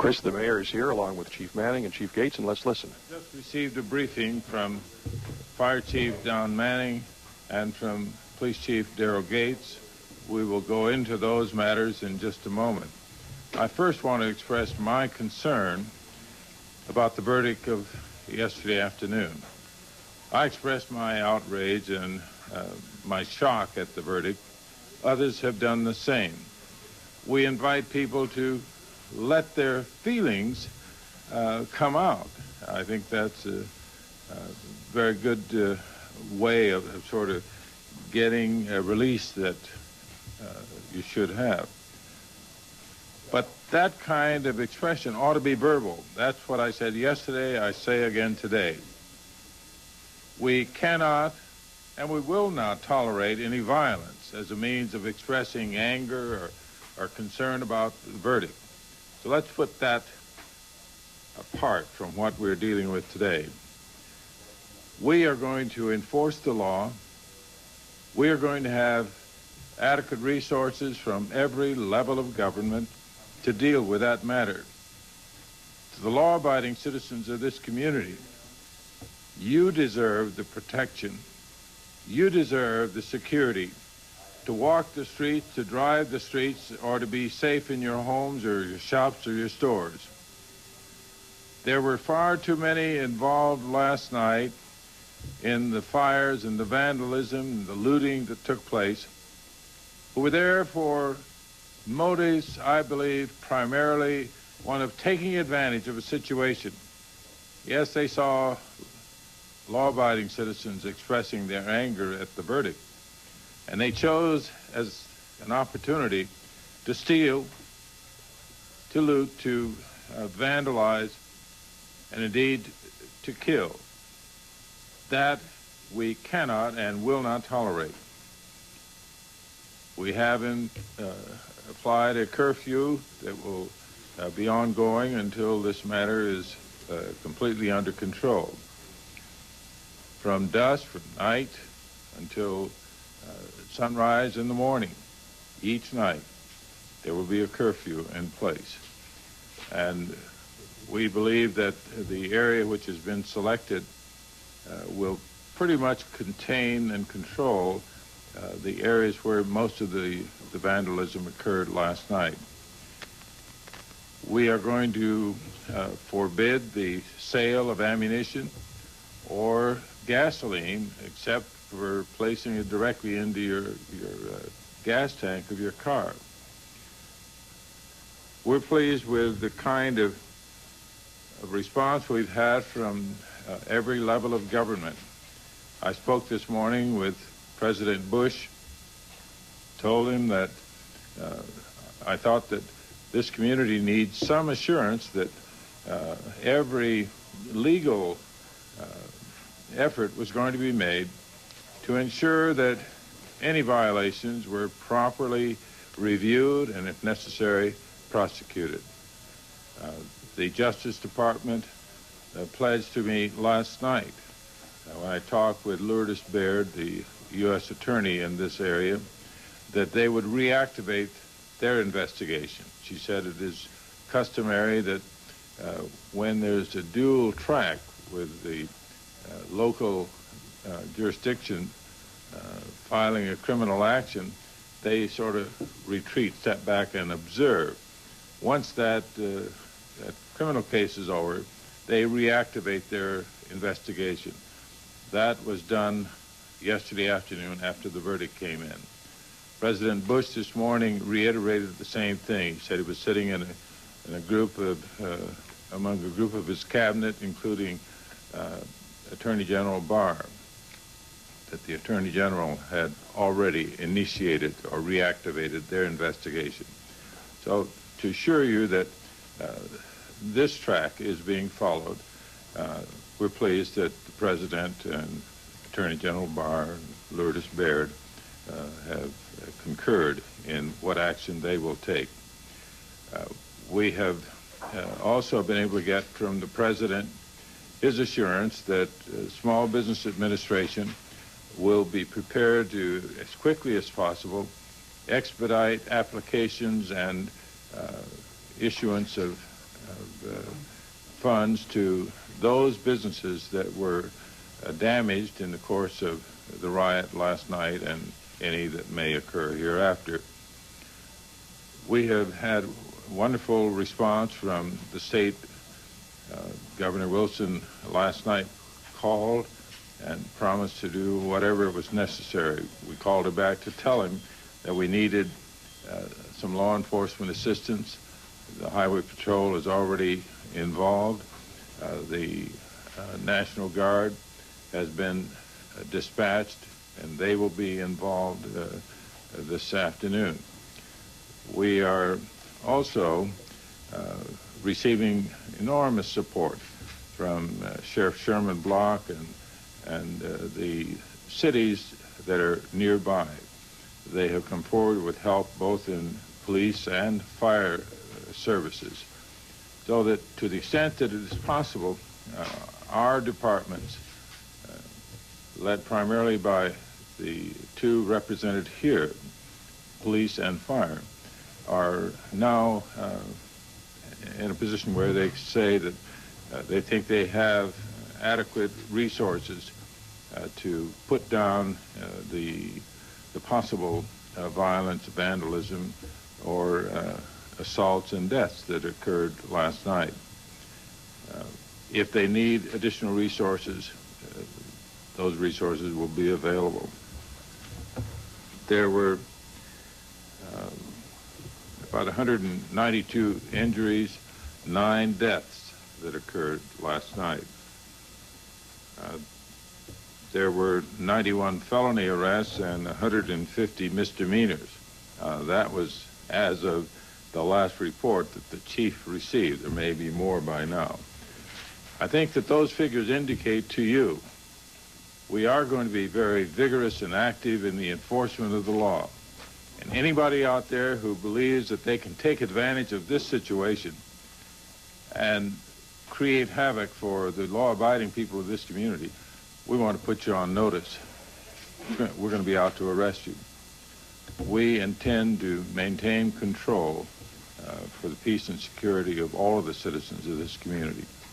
Chris, the mayor is here along with Chief Manning and Chief Gates, and let's listen. I just received a briefing from Fire Chief Don Manning and from Police Chief Daryl Gates. We will go into those matters in just a moment. I first want to express my concern about the verdict of yesterday afternoon. I expressed my outrage and my shock at the verdict. Others have done the same. We invite people to let their feelings come out. I think that's a very good way of sort of getting a release that you should have. But that kind of expression ought to be verbal. That's what I said yesterday, I say again today. We cannot and we will not tolerate any violence as a means of expressing anger or concern about the verdict. So let's put that apart from what we're dealing with today. We are going to enforce the law. We are going to have adequate resources from every level of government to deal with that matter. To the law-abiding citizens of this community, you deserve the protection. You deserve the security to walk the streets, to drive the streets, or to be safe in your homes or your shops or your stores. There were far too many involved last night in the fires and the vandalism and the looting that took place, who were there for motives, I believe, primarily one of taking advantage of a situation. Yes, they saw law-abiding citizens expressing their anger at the verdict, and they chose as an opportunity to steal, to loot, to vandalize, and indeed to kill. That we cannot and will not tolerate. We haven't applied a curfew that will be ongoing until this matter is completely under control. From dusk, from night, until sunrise in the morning, each night, there will be a curfew in place. And we believe that the area which has been selected will pretty much contain and control the areas where most of the vandalism occurred last night. We are going to forbid the sale of ammunition or gasoline except for placing it directly into your gas tank of your car. We're pleased with the kind of response we've had from every level of government. I spoke this morning with President Bush, told him that I thought that this community needs some assurance that every legal effort was going to be made to ensure that any violations were properly reviewed and, if necessary, prosecuted. The Justice Department pledged to me last night when I talked with Lourdes Baird, the U.S. Attorney in this area, that they would reactivate their investigation. She said it is customary that when there's a dual track with the local jurisdiction filing a criminal action, they sort of retreat, step back, and observe. Once that criminal case is over, they reactivate their investigation. That was done yesterday afternoon after the verdict came in. President Bush this morning reiterated the same thing. He said he was sitting in a group of, among a group of his cabinet, including Attorney General Barr, that the Attorney General had already initiated or reactivated their investigation. So to assure you that this track is being followed, we're pleased that the President and Attorney General Barr and Lourdes Baird have concurred in what action they will take. We have also been able to get from the President his assurance that Small Business Administration will be prepared to, as quickly as possible, expedite applications and issuance of funds to those businesses that were damaged in the course of the riot last night and any that may occur hereafter. We have had wonderful response from the state. Governor Wilson last night called and promised to do whatever was necessary. We called her back to tell him that we needed some law enforcement assistance. The Highway Patrol is already involved. The National Guard has been dispatched, and they will be involved this afternoon. We are also receiving enormous support from Sheriff Sherman Block and the cities that are nearby. They have come forward with help both in police and fire services, so that to the extent that it is possible, our departments, led primarily by the two represented here, police and fire, are now in a position where they say that they think they have adequate resources to put down the possible violence, vandalism, or assaults and deaths that occurred last night. If they need additional resources, those resources will be available. There were about 192 injuries, 9 deaths that occurred last night. There were 91 felony arrests and 150 misdemeanors. That was as of the last report that the chief received. There may be more by now. I think that those figures indicate to you we are going to be very vigorous and active in the enforcement of the law. And anybody out there who believes that they can take advantage of this situation and create havoc for the law-abiding people of this community, we want to put you on notice. We're going to be out to arrest you. We intend to maintain control for the peace and security of all of the citizens of this community.